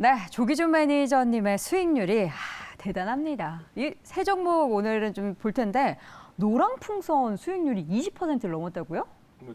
네, 조기준 매니저님의 수익률이 대단합니다. 이 세 종목 오늘은 좀 볼 텐데 노랑풍선 수익률이 20%를 넘었다고요?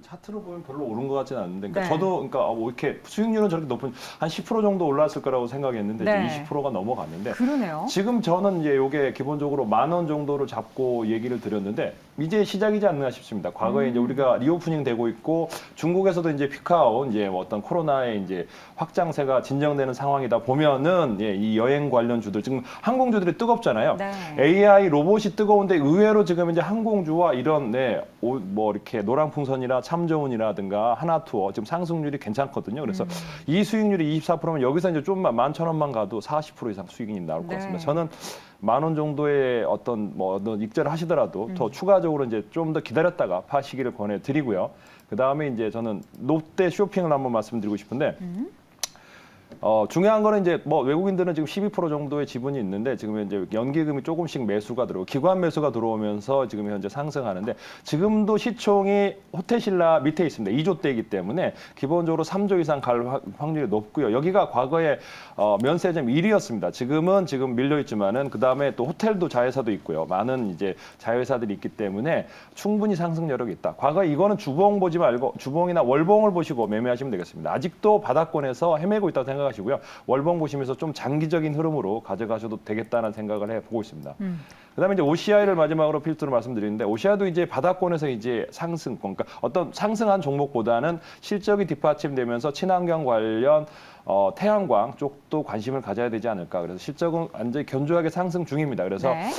차트로 보면 별로 오른 것 같지는 않은데, 그러니까 네. 저도 그러니까 뭐 이렇게 수익률은 저렇게 높은 한 10% 정도 올랐을 거라고 생각했는데 네. 이제 20%가 넘어갔는데 그러네요. 지금 저는 이제 이게 기본적으로 10,000원 정도로 잡고 얘기를 드렸는데 이제 시작이지 않나 싶습니다. 과거에 이제 우리가 리오프닝 되고 있고 중국에서도 이제 피크아웃 이제 뭐 어떤 코로나의 이제 확장세가 진정되는 상황이다 보면은 이 여행 관련주들 지금 항공주들이 뜨겁잖아요. 네. AI 로봇이 뜨거운데 의외로 지금 이제 항공주와 이런 뭐 이렇게 노랑풍선이나 참좋은이라든가 하나투어 지금 상승률이 괜찮거든요. 그래서 이 수익률이 24%면 여기서 이제 좀만 11,000원만 가도 40% 이상 수익이 나올 것 같습니다. 네. 저는 10,000원 정도의 어떤 익절을 하시더라도 더 추가적으로 이제 좀 더 기다렸다가 파시기를 권해드리고요. 그 다음에 이제 저는 롯데 쇼핑을 한번 말씀드리고 싶은데. 중요한 거는 이제 뭐 외국인들은 지금 12% 정도의 지분이 있는데 지금 이제 연기금이 조금씩 매수가 들어오고 기관 매수가 들어오면서 지금 현재 상승하는데 지금도 시총이 호텔신라 밑에 있습니다. 2조대이기 때문에 기본적으로 3조 이상 갈 확률이 높고요. 여기가 과거에 면세점 1위였습니다. 지금은 지금 밀려 있지만은 그 다음에 또 호텔도 자회사도 있고요. 많은 이제 자회사들이 있기 때문에 충분히 상승 여력이 있다. 과거에 이거는 주봉 보지 말고 주봉이나 월봉을 보시고 매매하시면 되겠습니다. 아직도 바닥권에서 헤매고 있다고 생각하시고요. 월봉 보시면서 좀 장기적인 흐름으로 가져가셔도 되겠다는 생각을 해보고 있습니다. 그다음에 이제 OCI를 마지막으로 필두로 말씀드리는데 OCI도 이제 바닥권에서 이제 상승, 그러니까 어떤 상승한 종목보다는 실적이 뒷받침되면서 친환경 관련 태양광 쪽도 관심을 가져야 되지 않을까. 그래서 실적은 완전히 견조하게 상승 중입니다. 그래서 네.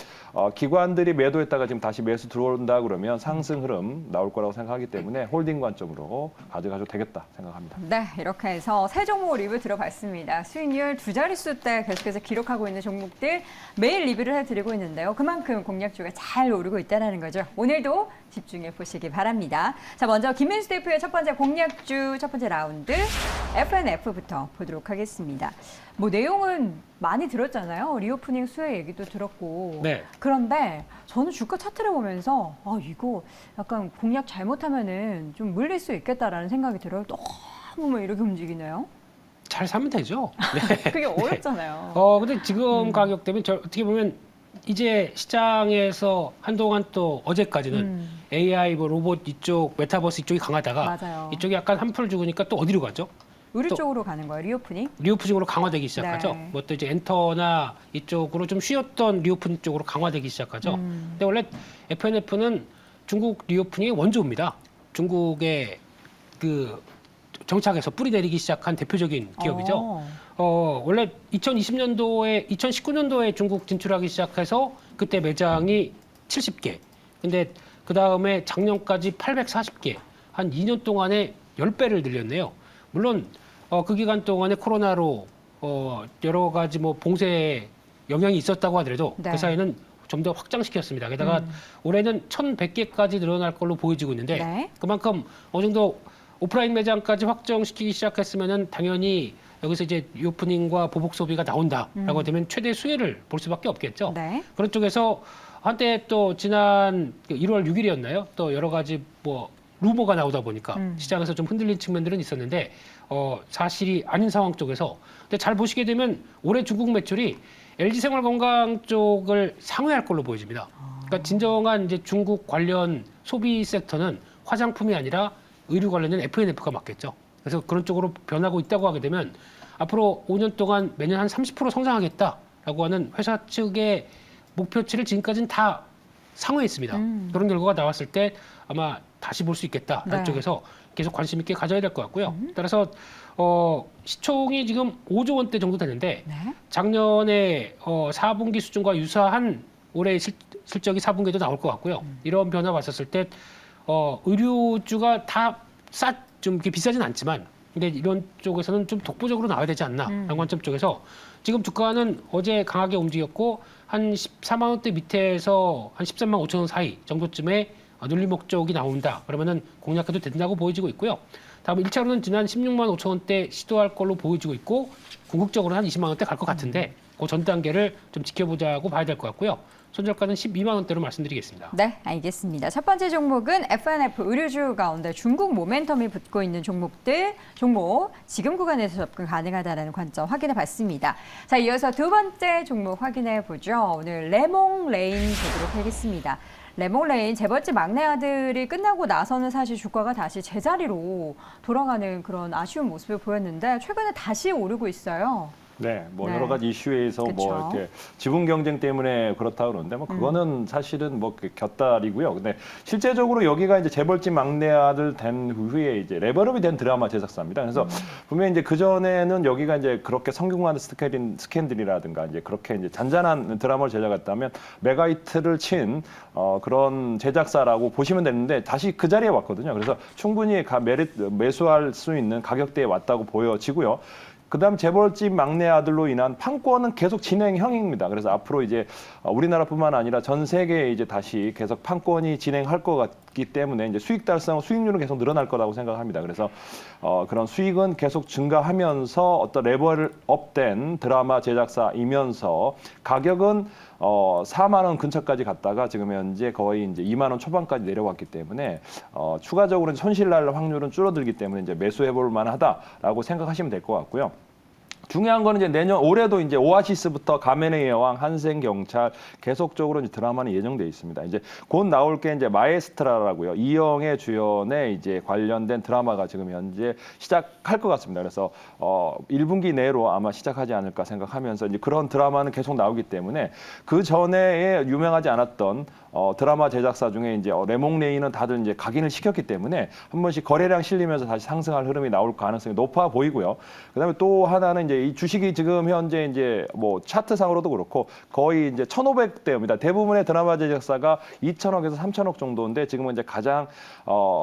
기관들이 매도했다가 지금 다시 매수 들어온다 그러면 상승 흐름 나올 거라고 생각하기 때문에 홀딩 관점으로 가져가셔도 되겠다 생각합니다. 네, 이렇게 해서 세 종목 리뷰 들어봤습니다. 수익률 두 자릿수 대 계속해서 기록하고 있는 종목들 매일 리뷰를 해드리고 있는데요. 그만큼 공략주가 잘 오르고 있다는 거죠. 오늘도 집중해 보시기 바랍니다. 자, 먼저 김민수 대표의 첫 번째 공략주 첫 번째 라운드 FNF부터 보도록 하겠습니다. 뭐 내용은 많이 들었잖아요. 리오프닝 수혜 얘기도 들었고. 네. 그런데 저는 주가 차트를 보면서 이거 약간 공략 잘못하면은 좀 물릴 수 있겠다라는 생각이 들어요. 너무 막 이렇게 움직이네요. 잘 사면 되죠. 네. 그게 어렵잖아요. 근데 지금 가격 때문에 어떻게 보면 이제 시장에서 한동안 또 어제까지는 AI 뭐 로봇 이쪽 메타버스 이쪽이 강하다가 맞아요. 이쪽이 약간 한풀 죽으니까 또 어디로 가죠? 의류 또 쪽으로 가는 거예요, 리오프닝? 리오프닝으로 강화되기 시작하죠. 네. 뭐 또 이제 엔터나 이쪽으로 좀 쉬었던 리오프닝 쪽으로 강화되기 시작하죠. 근데 원래 FNF는 중국 리오프닝의 원조입니다. 중국의 그 정착에서 뿌리 내리기 시작한 대표적인 기업이죠. 원래 2019년도에 중국 진출하기 시작해서 그때 매장이 70개. 근데 그 다음에 작년까지 840개. 한 2년 동안에 10배를 늘렸네요. 물론 그 기간 동안에 코로나로 여러 가지 뭐 봉쇄에 영향이 있었다고 하더라도 네. 그 사이는 좀 더 확장시켰습니다. 게다가 올해는 1,100개까지 늘어날 걸로 보여지고 있는데 네. 그만큼 어느 정도 오프라인 매장까지 확정시키기 시작했으면은 당연히 여기서 이제 리오프닝과 보복 소비가 나온다라고 되면 최대 수혜를 볼 수밖에 없겠죠. 네. 그런 쪽에서 한때 또 지난 1월 6일이었나요? 또 여러 가지 뭐 루머가 나오다 보니까 시장에서 좀 흔들린 측면들은 있었는데 사실이 아닌 상황 쪽에서 근데 잘 보시게 되면 올해 중국 매출이 LG생활건강 쪽을 상회할 걸로 보여집니다. 그러니까 진정한 이제 중국 관련 소비 섹터는 화장품이 아니라 의류 관련된 FNF가 맞겠죠. 그래서 그런 쪽으로 변하고 있다고 하게 되면 앞으로 5년 동안 매년 한 30% 성장하겠다라고 하는 회사 측의 목표치를 지금까지는 다 상회했습니다. 그런 결과가 나왔을 때 아마 다시 볼 수 있겠다. 네. 이쪽에서 계속 관심 있게 가져야 될 것 같고요. 따라서 시총이 지금 5조 원대 정도 되는데 네. 작년에 4분기 수준과 유사한 올해 실적이 4분기에도 나올 것 같고요. 이런 변화 봤었을 때 의류주가 다 좀 이렇게 비싸진 않지만 근데 이런 쪽에서는 좀 독보적으로 나와야 되지 않나 라는 관점 쪽에서 지금 주가는 어제 강하게 움직였고 한 14만 원대 밑에서 한 13만 5천 원 사이 정도쯤에 눌림 목적이 나온다. 그러면은 공략해도 된다고 보여지고 있고요. 다음 1차로는 지난 16만 5천 원대 시도할 걸로 보여지고 있고 궁극적으로 한 20만 원대 갈 것 같은데 그 전 단계를 좀 지켜보자고 봐야 될 것 같고요. 손절가는 12만 원대로 말씀드리겠습니다. 네, 알겠습니다. 첫 번째 종목은 F&F 의류주 가운데 중국 모멘텀이 붙고 있는 종목 지금 구간에서 접근 가능하다는 관점 확인해 봤습니다. 자, 이어서 두 번째 종목 확인해 보죠. 오늘 레몽레인 보도록 하겠습니다. 레몽레인 재벌집 막내 아들이 끝나고 나서는 사실 주가가 다시 제자리로 돌아가는 그런 아쉬운 모습을 보였는데 최근에 다시 오르고 있어요. 네, 뭐 네. 여러 가지 이슈에서 뭐 그쵸. 이렇게 지분 경쟁 때문에 그렇다 그러는데 뭐 그거는 사실은 뭐 곁다리고요. 근데 실제적으로 여기가 이제 재벌집 막내 아들 된 후에 이제 레벨업이 된 드라마 제작사입니다. 그래서 분명히 이제 그 전에는 여기가 이제 그렇게 성균관 스캔들이라든가 이제 그렇게 이제 잔잔한 드라마를 제작했다면 메가히트를 친 그런 제작사라고 보시면 되는데 다시 그 자리에 왔거든요. 그래서 충분히 매수할 수 있는 가격대에 왔다고 보여지고요. 그다음 재벌집 막내 아들로 인한 판권은 계속 진행형입니다. 그래서 앞으로 이제 우리나라뿐만 아니라 전 세계에 이제 다시 계속 판권이 진행할 것 같기 때문에 이제 수익 달성, 수익률은 계속 늘어날 거라고 생각합니다. 그래서 그런 수익은 계속 증가하면서 어떤 레벨업된 드라마 제작사이면서 가격은 4만 원 근처까지 갔다가 지금 현재 거의 이제 2만 원 초반까지 내려왔기 때문에 추가적으로 손실 날 확률은 줄어들기 때문에 이제 매수해 볼 만하다라고 생각하시면 될 것 같고요. 중요한 거는 이제 올해도 이제 오아시스부터 가면의 여왕, 한생경찰 계속적으로 이제 드라마는 예정돼 있습니다. 이제 곧 나올 게 이제 마에스트라라고요. 이영애 주연의 이제 관련된 드라마가 지금 현재 시작할 것 같습니다. 그래서 1분기 내로 아마 시작하지 않을까 생각하면서 이제 그런 드라마는 계속 나오기 때문에 그 전에 유명하지 않았던 드라마 제작사 중에 이제 레몽레인은 다들 이제 각인을 시켰기 때문에 한 번씩 거래량 실리면서 다시 상승할 흐름이 나올 가능성이 높아 보이고요. 그다음에 또 하나는 이제 이 주식이 지금 현재 이제 뭐 차트상으로도 그렇고 거의 이제 1,500대입니다. 대부분의 드라마 제작사가 2천억에서 3천억 정도인데 지금은 이제 가장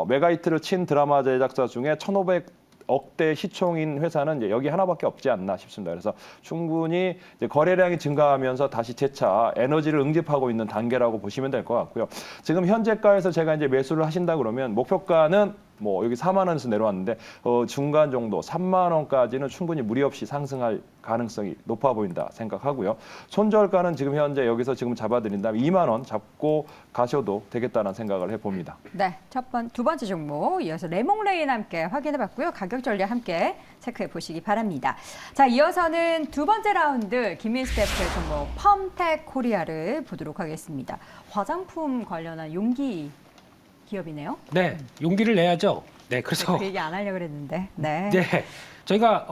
메가히트를 친 드라마 제작사 중에 1,500억대 시총인 회사는 이제 여기 하나밖에 없지 않나 싶습니다. 그래서 충분히 이제 거래량이 증가하면서 다시 재차 에너지를 응집하고 있는 단계라고 보시면 될 것 같고요. 지금 현재가에서 제가 이제 매수를 하신다 그러면 목표가는 뭐 여기 4만 원에서 내려왔는데 중간 정도 3만 원까지는 충분히 무리 없이 상승할 가능성이 높아 보인다 생각하고요. 손절가는 지금 현재 여기서 지금 잡아드린다면 2만 원 잡고 가셔도 되겠다는 생각을 해봅니다. 네, 두 번째 종목 이어서 레몽레인 함께 확인해봤고요. 가격 전략 함께 체크해 보시기 바랍니다. 자, 이어서는 두 번째 라운드 김민수 대표의 종목 펌텍 코리아를 보도록 하겠습니다. 화장품 관련한 용기 기업이네요. 네, 용기를 내야죠. 네, 그래서 그 얘기 안 하려고 그랬는데. 네. 네, 저희가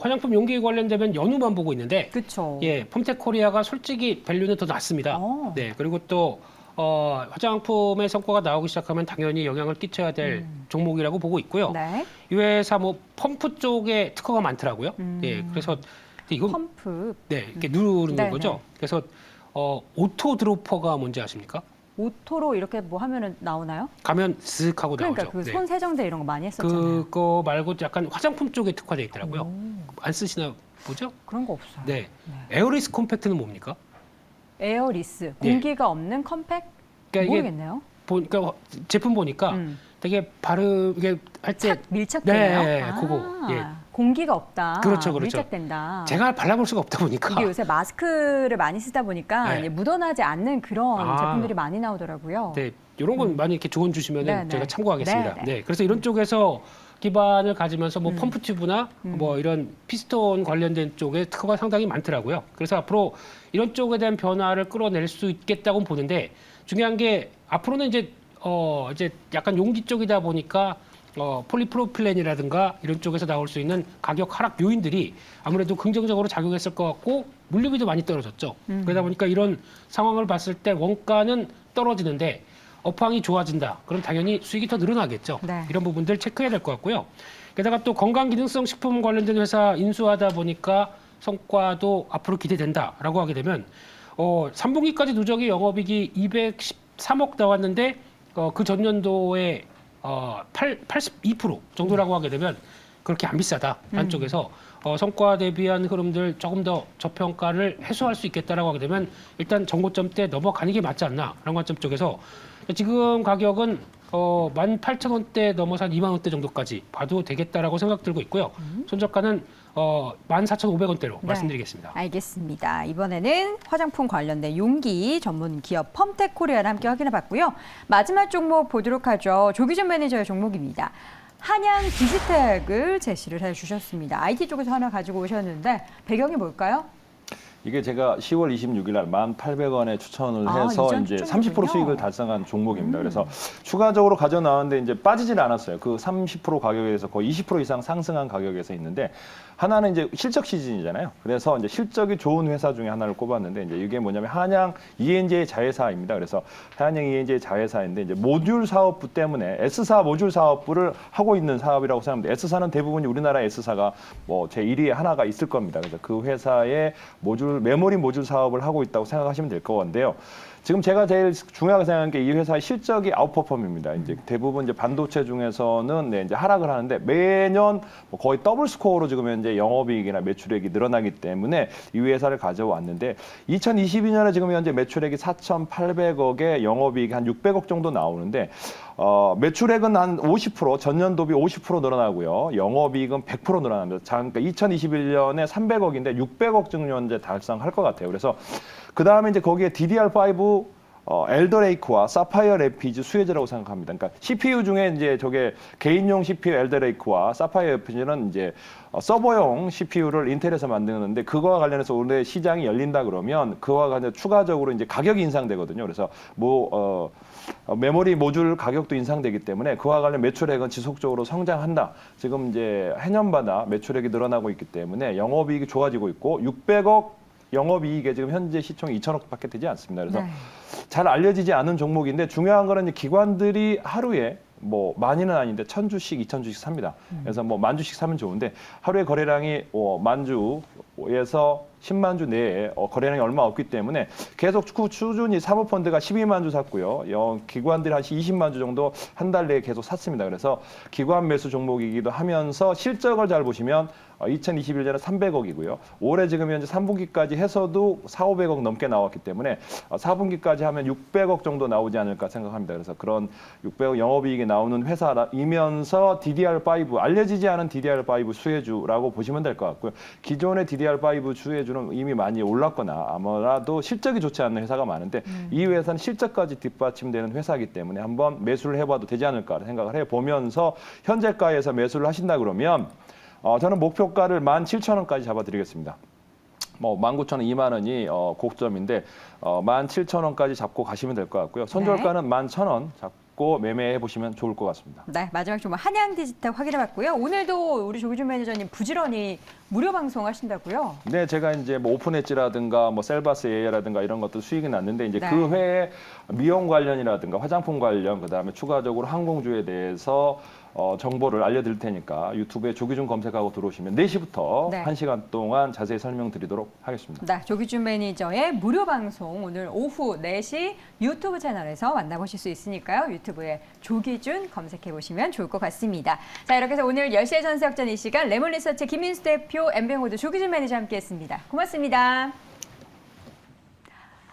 화장품 용기 관련되면 연우만 보고 있는데 그렇죠. 예, 펌텍 코리아가 솔직히 밸류는 더 낮습니다. 네, 그리고 또 화장품의 성과가 나오기 시작하면 당연히 영향을 끼쳐야 될 종목이라고 보고 있고요. 네. 이 회사 뭐 펌프 쪽에 특허가 많더라고요. 예, 그래서 이건 펌프. 네, 이렇게 누르는 네, 거죠. 네. 그래서 오토 드로퍼가 뭔지 아십니까? 오토로 이렇게 뭐 하면은 나오나요? 가면 쓱 하고 그러니까 나오죠. 그 손 세정제 이런 거 많이 했었잖아요. 그거 말고 약간 화장품 쪽에 특화돼 있더라고요. 안 쓰시나 보죠? 그런 거 없어요. 네. 에어리스 컴팩트는 뭡니까? 에어리스, 예. 공기가 없는 컴팩? 그러니까 이게 모르겠네요. 보니까 제품 보니까 되게 이게 할 때 밀착되네요. 네, 그거. 예. 공기가 없다. 그렇죠. 밀착된다. 제가 발라볼 수가 없다 보니까 이게 요새 마스크를 많이 쓰다 보니까 네. 이제 묻어나지 않는 그런 아. 제품들이 많이 나오더라고요. 네, 이런 건 많이 이렇게 조언 주시면 네, 네. 제가 참고하겠습니다. 네, 네, 네. 그래서 이런 쪽에서 기반을 가지면서 뭐 펌프 튜브나 뭐 이런 피스톤 관련된 쪽에 특허가 상당히 많더라고요. 그래서 앞으로 이런 쪽에 대한 변화를 끌어낼 수 있겠다고 보는데 중요한 게 앞으로는 이제 약간 용기 쪽이다 보니까 폴리프로필렌이라든가 이런 쪽에서 나올 수 있는 가격 하락 요인들이 아무래도 긍정적으로 작용했을 것 같고 물류비도 많이 떨어졌죠. 그러다 보니까 이런 상황을 봤을 때 원가는 떨어지는데 업황이 좋아진다. 그럼 당연히 수익이 더 늘어나겠죠. 네. 이런 부분들 체크해야 될 것 같고요. 게다가 또 건강기능성 식품 관련된 회사 인수하다 보니까 성과도 앞으로 기대된다라고 하게 되면 3분기까지 누적의 영업이익이 213억 나왔는데 그 전년도에 82% 정도라고 하게 되면 그렇게 안 비싸다. 한쪽에서 성과 대비한 흐름들 조금 더 저평가를 해소할 수 있겠다라고 하게 되면 일단 정고점 때 넘어가는 게 맞지 않나라는 관점 쪽에서 지금 가격은 18,000원대 넘어서 한 2만 원대 정도까지 봐도 되겠다라고 생각 들고 있고요. 손절가는 14,500원대로 네. 말씀드리겠습니다. 알겠습니다. 이번에는 화장품 관련된 용기 전문 기업 펌텍 코리아를 함께 확인해봤고요. 마지막 종목 보도록 하죠. 조기준 매니저의 종목입니다. 한양 디지텍을 제시를 해주셨습니다. IT 쪽에서 하나 가지고 오셨는데 배경이 뭘까요? 이게 제가 10월 26일 날 1,800원에 추천을 아, 해서 이전 이제 추천이군요. 30% 수익을 달성한 종목입니다. 그래서 추가적으로 가져 나왔는데 이제 빠지질 않았어요. 그 30% 가격에서 거의 20% 이상 상승한 가격에서 있는데 하나는 이제 실적 시즌이잖아요. 그래서 이제 실적이 좋은 회사 중에 하나를 꼽았는데 이제 이게 뭐냐면 한양 ENJ 자회사입니다. 그래서 한양 ENJ 자회사인데 이제 모듈 사업부 때문에 S사 모듈 사업부를 하고 있는 사업이라고 생각합니다. S사는 대부분이 우리나라 S사가 뭐 제 1위에 하나가 있을 겁니다. 그래서 그 회사의 메모리 모듈 사업을 하고 있다고 생각하시면 될 건데요. 지금 제가 제일 중요하게 생각하는 게 이 회사의 실적이 아웃퍼폼입니다. 이제 대부분 이제 반도체 중에서는 이제 하락을 하는데 매년 뭐 거의 더블 스코어로 지금 현재 영업이익이나 매출액이 늘어나기 때문에 이 회사를 가져왔는데 2022년에 지금 현재 매출액이 4,800억에 영업이익이 한 600억 정도 나오는데 매출액은 한 50%, 전년 도비 50% 늘어나고요. 영업이익은 100% 늘어납니다. 그러니까 2021년에 300억인데 600억 정도 현재 달성할 것 같아요. 그래서 그 다음에 이제 거기에 DDR5 엘더레이크와 사파이어 레피즈 수혜자라고 생각합니다. 그러니까 CPU 중에 이제 저게 개인용 CPU 엘더레이크와 사파이어 레피즈는 이제 서버용 CPU를 인텔에서 만드는데 그거와 관련해서 올해 시장이 열린다 그러면 그와 관련 추가적으로 이제 가격이 인상되거든요. 그래서 메모리 모듈 가격도 인상되기 때문에 그와 관련 매출액은 지속적으로 성장한다. 지금 이제 해년마다 매출액이 늘어나고 있기 때문에 영업이익이 좋아지고 있고 600억 영업이익에 지금 현재 시총이 2천억밖에 되지 않습니다. 그래서 네. 잘 알려지지 않은 종목인데 중요한 거는 이제 기관들이 하루에 뭐 많이는 아닌데 1,000주씩, 2,000주씩 삽니다. 그래서 뭐 10,000주씩 사면 좋은데 하루에 거래량이 10,000주에서 10만 주 내에 거래량이 얼마 없기 때문에 계속 꾸준히 사모펀드가 12만 주 샀고요. 기관들이 한 20만 주 정도 한 달 내에 계속 샀습니다. 그래서 기관 매수 종목이기도 하면서 실적을 잘 보시면 2021년에 300억이고요. 올해 지금 현재 3분기까지 해서도 4,500억 넘게 나왔기 때문에 4분기까지 하면 600억 정도 나오지 않을까 생각합니다. 그래서 그런 600억 영업이익이 나오는 회사이면서 DDR5, 알려지지 않은 DDR5 수혜주라고 보시면 될 것 같고요. 기존의 DDR5 수혜주는 이미 많이 올랐거나 아무래도 실적이 좋지 않는 회사가 많은데 이 회사는 실적까지 뒷받침되는 회사이기 때문에 한번 매수를 해봐도 되지 않을까 생각을 해보면서 현재가에서 매수를 하신다 그러면 저는 목표가를 17,000원까지 잡아드리겠습니다. 뭐 19,000원, 2만 원이 고점인데 17,000원까지 잡고 가시면 될 것 같고요. 손절가는 11,000원 잡고 매매해 보시면 좋을 것 같습니다. 네, 마지막 종목 한양 디지텍 확인해봤고요. 오늘도 우리 조기준 매니저님 부지런히 무료 방송하신다고요? 네, 제가 이제 뭐 오픈 엣지라든가 뭐 셀바스 AI라든가 이런 것도 수익이 났는데 이제 네. 그 외에 미용 관련이라든가 화장품 관련 그다음에 추가적으로 항공주에 대해서 정보를 알려드릴 테니까 유튜브에 조기준 검색하고 들어오시면 4시부터 네. 1시간 동안 자세히 설명드리도록 하겠습니다. 네, 조기준 매니저의 무료 방송 오늘 오후 4시 유튜브 채널에서 만나보실 수 있으니까요. 유튜브에 조기준 검색해 보시면 좋을 것 같습니다. 자, 이렇게 해서 오늘 10시의 전세역전 이 시간 레몬리서치 김민수 대표, 엠뱅호드 조기준 매니저 함께했습니다. 고맙습니다.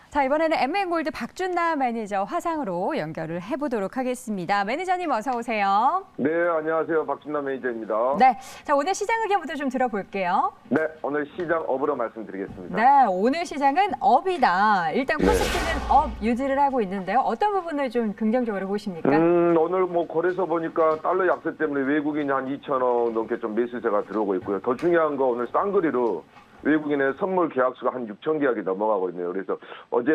자, 이번에는 엠뱅골드 박준나 매니저 화상으로 연결을 해보도록 하겠습니다. 매니저님 어서 오세요. 네, 안녕하세요. 박준남 매니저입니다. 네, 자 오늘 시장 의견부터 좀 들어볼게요. 네, 오늘 시장 업으로 말씀드리겠습니다. 네, 오늘 시장은 업이다. 일단 네. 코스피는 업 유지를 하고 있는데요. 어떤 부분을 좀 긍정적으로 보십니까? 오늘 뭐 거래소 보니까 달러 약세 때문에 외국인이 한 2천억 넘게 좀 매수세가 들어오고 있고요. 더 중요한 거 오늘 쌍거리로 외국인의 선물 계약수가 한 6천 계약이 넘어가고 있네요. 그래서 어제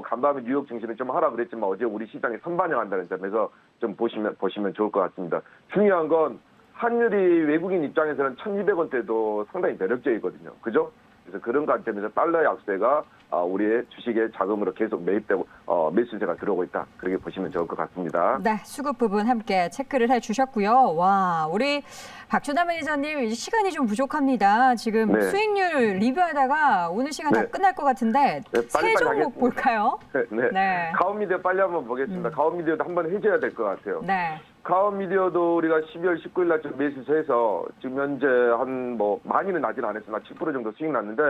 간밤에 뉴욕 증시는 좀 하라 그랬지만 어제 우리 시장이 선반영한다는 점에서 좀 보시면 좋을 것 같습니다. 중요한 건 환율이 외국인 입장에서는 1,200원대도 상당히 매력적이거든요. 그죠? 그래서 그런 관점에서 달러 약세가 우리의 주식의 자금으로 계속 매입되고 매수세가 들어오고 있다. 그렇게 보시면 좋을 것 같습니다. 네, 수급 부분 함께 체크를 해주셨고요. 와, 우리 박준하 매니저님 시간이 좀 부족합니다. 지금 네. 수익률 리뷰하다가 오늘 시간 다 네. 끝날 것 같은데 네, 세 빨리빨리 종목 하겠습니다. 볼까요? 네. 네. 가온미디어 빨리 한번 보겠습니다. 가온미디어도 한번 해줘야 될 것 같아요. 네. 가온미디어도 우리가 12월 19일 날 좀 매수해서 지금 현재 한 많이는 나진 않았으나 10% 정도 수익 났는데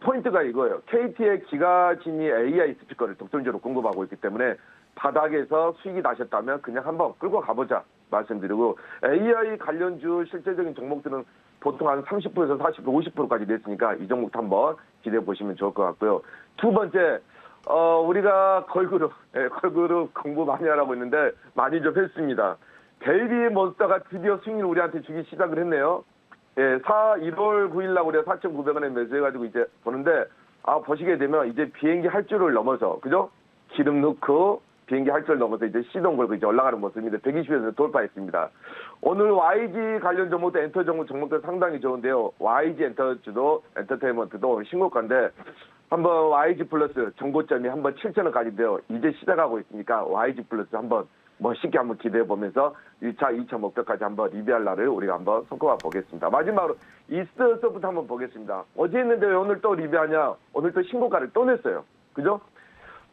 포인트가 이거예요. KT의 기가진이 AI 스피커를 독점적으로 공급하고 있기 때문에 바닥에서 수익이 나셨다면 그냥 한번 끌고 가보자 말씀드리고 AI 관련주 실제적인 종목들은 보통 한 30%에서 40%, 50%까지 됐으니까 이 종목도 한번 기대해 보시면 좋을 것 같고요. 두 번째, 우리가 걸그룹 공부 많이 하라고 했는데 많이 좀 했습니다. 벨비 몬스터가 드디어 수익률 우리한테 주기 시작을 했네요. 예, 1월 9일 날 우리가 4,900원에 매수해가지고 이제 보는데, 보시게 되면 이제 비행기 할줄을 넘어서, 그죠? 기름 넣고 비행기 할줄 넘어서 이제 시동 걸고 이제 올라가는 모습인데 120에서 돌파했습니다. 오늘 YG 관련 종목도 엔터 종목도 상당히 좋은데요. YG 엔터테인먼트도 신고가인데 한번 YG 플러스 정고점이 한번 7,000원까지인데요. 이제 시작하고 있으니까 YG 플러스 한번 멋있게 한번 기대해 보면서 1차, 2차 목표까지 한번 리뷰할 날을 우리가 한번 손꼽아 보겠습니다. 마지막으로 이스트소프트 한번 보겠습니다. 어제 했는데 왜 오늘 또 리뷰하냐? 오늘 또 신고가를 또 냈어요. 그죠?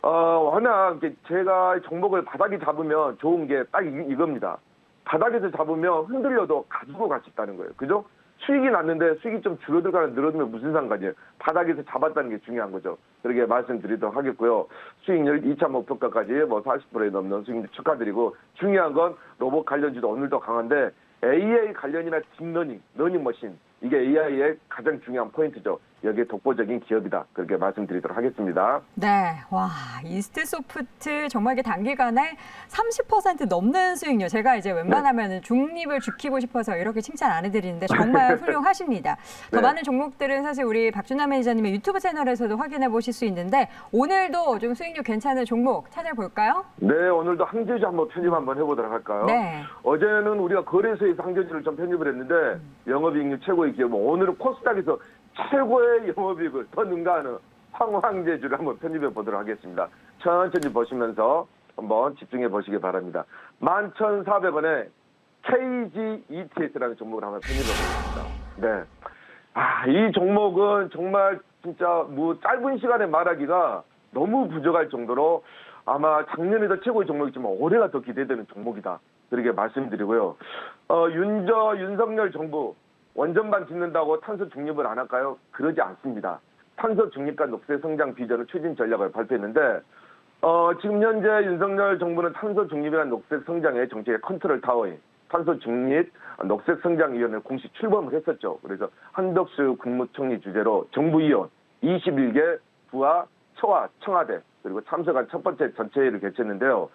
워낙 제가 종목을 바닥에 잡으면 좋은 게 딱 이겁니다. 바닥에서 잡으면 흔들려도 가지고 갈 수 있다는 거예요. 그죠? 수익이 났는데 수익이 좀 줄어들거나 늘어들면 무슨 상관이에요. 바닥에서 잡았다는 게 중요한 거죠. 그렇게 말씀드리도록 하겠고요. 수익률 2차 목표가까지 뭐 40%에 넘는 수익률 축하드리고 중요한 건 로봇 관련주도 오늘도 강한데 AI 관련이나 딥러닝, 러닝머신 이게 AI의 가장 중요한 포인트죠. 여기에 독보적인 기업이다. 그렇게 말씀드리도록 하겠습니다. 네, 와 이스트소프트 정말 이게 단기간에 30% 넘는 수익률. 제가 이제 웬만하면 중립을 지키고 싶어서 이렇게 칭찬 안 해드리는데 정말 훌륭하십니다. 더 네. 많은 종목들은 사실 우리 박준하 매니저님의 유튜브 채널에서도 확인해 보실 수 있는데 오늘도 좀 수익률 괜찮은 종목 찾아볼까요? 네, 오늘도 항저주 한번 편집 한번 해보도록 할까요? 네. 어제는 우리가 거래소에서 항저주를 좀 편집을 했는데 영업이익률 최고의 기업, 오늘은 코스닥에서 최고의 영업이익을 더 능가하는 황제주를 한번 편집해 보도록 하겠습니다. 천천히 보시면서 한번 집중해 보시기 바랍니다. 11,400원에 KG ETS라는 종목을 한번 편집해 보겠습니다. 네. 이 종목은 정말 진짜 뭐 짧은 시간에 말하기가 너무 부족할 정도로 아마 작년에도 최고의 종목이지만 올해가 더 기대되는 종목이다. 그렇게 말씀드리고요. 윤석열 정부 원전만 짓는다고 탄소 중립을 안 할까요? 그러지 않습니다. 탄소 중립과 녹색 성장 비전을 추진 전략을 발표했는데 지금 현재 윤석열 정부는 탄소 중립이나 녹색 성장의 정책의 컨트롤 타워인 탄소 중립 녹색 성장위원회를 공식 출범을 했었죠. 그래서 한덕수 국무총리 주재로 정부위원 21개 부와 처와 청와대 그리고 참석한 첫 번째 전체회의를 개최했는데요.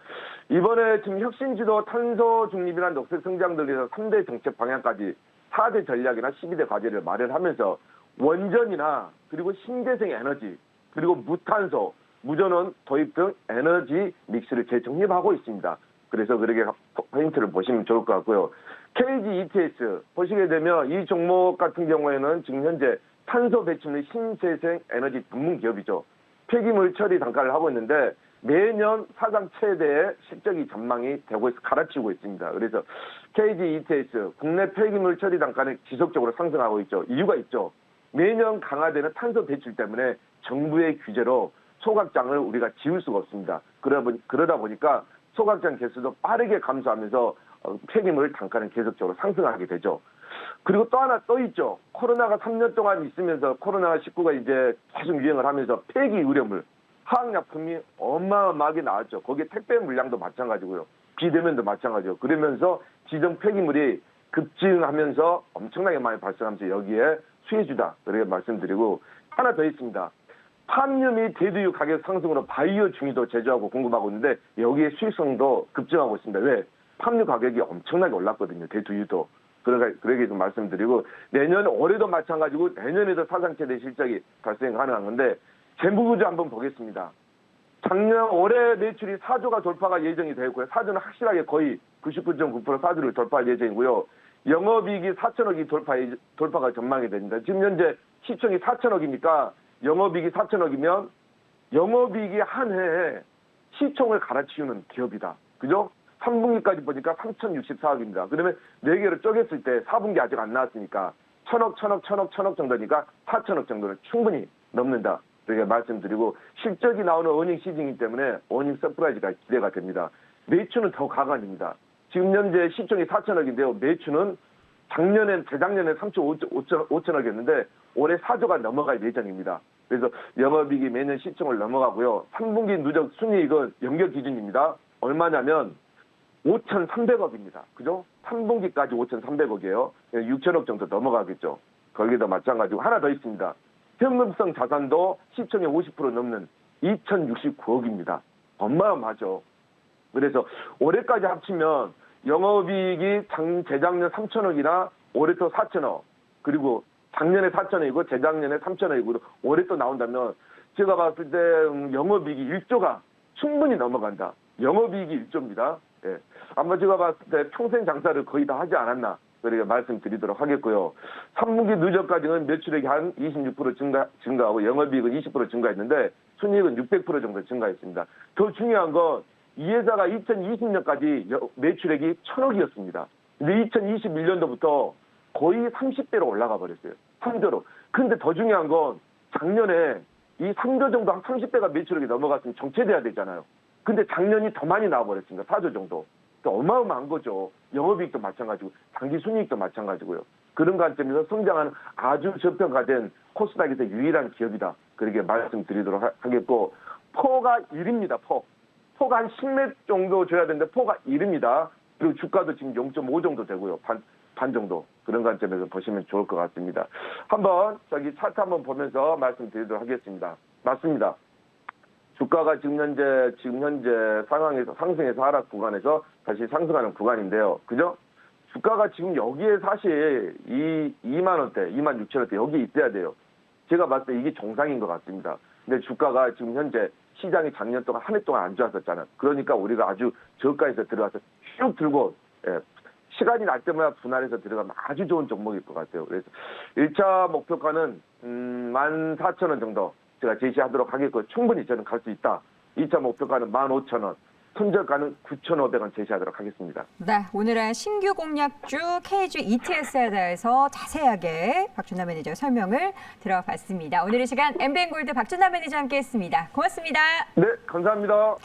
이번에 지금 혁신지도 탄소 중립이나 녹색 성장을 위해서 3대 정책 방향까지 4대 전략이나 12대 과제를 마련하면서 원전이나 그리고 신재생 에너지 그리고 무탄소, 무전원 도입 등 에너지 믹스를 재정립하고 있습니다. 그래서 그렇게 포인트를 보시면 좋을 것 같고요. KG ETS 보시게 되면 이 종목 같은 경우에는 지금 현재 탄소 배출의 신재생 에너지 전문 기업이죠. 폐기물 처리 단가를 하고 있는데 매년 사상 최대의 실적이 전망이 되고 갈아치우고 있습니다. 그래서 KG ETS 국내 폐기물 처리 단가는 지속적으로 상승하고 있죠. 이유가 있죠. 매년 강화되는 탄소 배출 때문에 정부의 규제로 소각장을 우리가 지울 수가 없습니다. 그러다 보니까 소각장 개수도 빠르게 감소하면서 폐기물 단가는 계속적으로 상승하게 되죠. 그리고 또 하나 또 있죠. 코로나가 3년 동안 있으면서 코로나19가 이제 계속 유행을 하면서 폐기 의료물 화학약품이 어마어마하게 나왔죠. 거기에 택배 물량도 마찬가지고요. 비대면도 마찬가지고. 그러면서 지정 폐기물이 급증하면서 엄청나게 많이 발생하면서 여기에 수혜주다. 그렇게 말씀드리고 하나 더 있습니다. 팜유 및 대두유 가격 상승으로 바이오 중위도 제조하고 공급하고 있는데 여기에 수익성도 급증하고 있습니다. 왜? 팜유 가격이 엄청나게 올랐거든요. 대두유도. 그러게 좀 말씀드리고 내년 올해도 마찬가지고 내년에도 사상 최대 실적이 발생 가능한 건데 재무구조 한번 보겠습니다. 작년 올해 매출이 4조가 돌파가 예정이 되어 있고요. 4조는 확실하게 거의 99.9% 4조를 돌파할 예정이고요. 영업이익이 4천억이 돌파가 전망이 됩니다. 지금 현재 시총이 4천억이니까 영업이익이 4천억이면 영업이익이 한 해에 시총을 갈아치우는 기업이다. 그죠? 3분기까지 보니까 3,064억입니다. 그러면 4개로 쪼갰을 때 4분기 아직 안 나왔으니까 1,000억 정도니까 4천억 정도는 충분히 넘는다. 이렇게 말씀드리고 실적이 나오는 어닝 시즌이기 때문에 어닝 서프라이즈가 기대가 됩니다. 매출은 더 가관입니다. 지금 현재 시총이 4천억인데요. 매출은 재작년에 3,500억이었는데 올해 4조가 넘어갈 예정입니다. 그래서 영업이익이 매년 시총을 넘어가고요. 3분기 누적 순이익은 연결 기준입니다. 얼마냐면 5,300억입니다. 그죠? 3분기까지 5,300억이에요. 6천억 정도 넘어가겠죠. 거기도 마찬가지고 하나 더 있습니다. 현금성 자산도 시총의 50% 넘는 2,069억입니다. 어마어마하죠. 그래서 올해까지 합치면 영업이익이 재작년 3천억이나 올해 또 4천억, 그리고 작년에 4천억이고 재작년에 3천억이고 올해 또 나온다면 제가 봤을 때 영업이익이 1조가 충분히 넘어간다. 영업이익이 1조입니다. 예. 아마 제가 봤을 때 평생 장사를 거의 다 하지 않았나 그렇게 말씀드리도록 하겠고요. 3분기 누적까지는 매출액이 한 26% 증가하고 영업이익은 20% 증가했는데 순이익은 600% 정도 증가했습니다. 더 중요한 건 이 회사가 2020년까지 매출액이 1,000억이었습니다. 근데 2021년도부터 거의 30배로 올라가 버렸어요. 3조로. 근데 더 중요한 건 작년에 이 3조 정도 한 30배가 매출액이 넘어갔으면 정체돼야 되잖아요. 근데 작년이 더 많이 나와버렸습니다. 4조 정도. 어마어마한 거죠. 영업이익도 마찬가지고 장기 순이익도 마찬가지고요. 그런 관점에서 성장하는 아주 저평가된 코스닥에서 유일한 기업이다. 그렇게 말씀드리도록 하겠고 포가 1입니다. 포가 한 10매 정도 줘야 되는데 포가 1입니다. 그리고 주가도 지금 0.5 정도 되고요. 반 정도. 그런 관점에서 보시면 좋을 것 같습니다. 한번 저기 차트 한번 보면서 말씀드리도록 하겠습니다. 맞습니다. 주가가 지금 현재 상황에서 상승해서 하락 구간에서 다시 상승하는 구간인데요. 그죠? 주가가 지금 여기에 사실 2만 원대, 2만 6천 원대 여기 있어야 돼요. 제가 봤을 때 이게 정상인 것 같습니다. 근데 주가가 지금 현재 시장이 작년 동안 한 해 동안 안 좋았었잖아요. 그러니까 우리가 아주 저가에서 들어가서 쭉 들고 시간이 날 때마다 분할해서 들어가면 아주 좋은 종목일 것 같아요. 그래서 1차 목표가는 14,000원 정도 제가 제시하도록 하겠고 충분히 저는 갈 수 있다. 2차 목표가는 15,000원, 손절가는 9,500원 제시하도록 하겠습니다. 네, 오늘은 신규 공략주 KG ETS에 대해서 자세하게 박준하 매니저 설명을 들어봤습니다. 오늘 이 시간 MBN골드 박준하 매니저와 함께했습니다. 고맙습니다. 네, 감사합니다.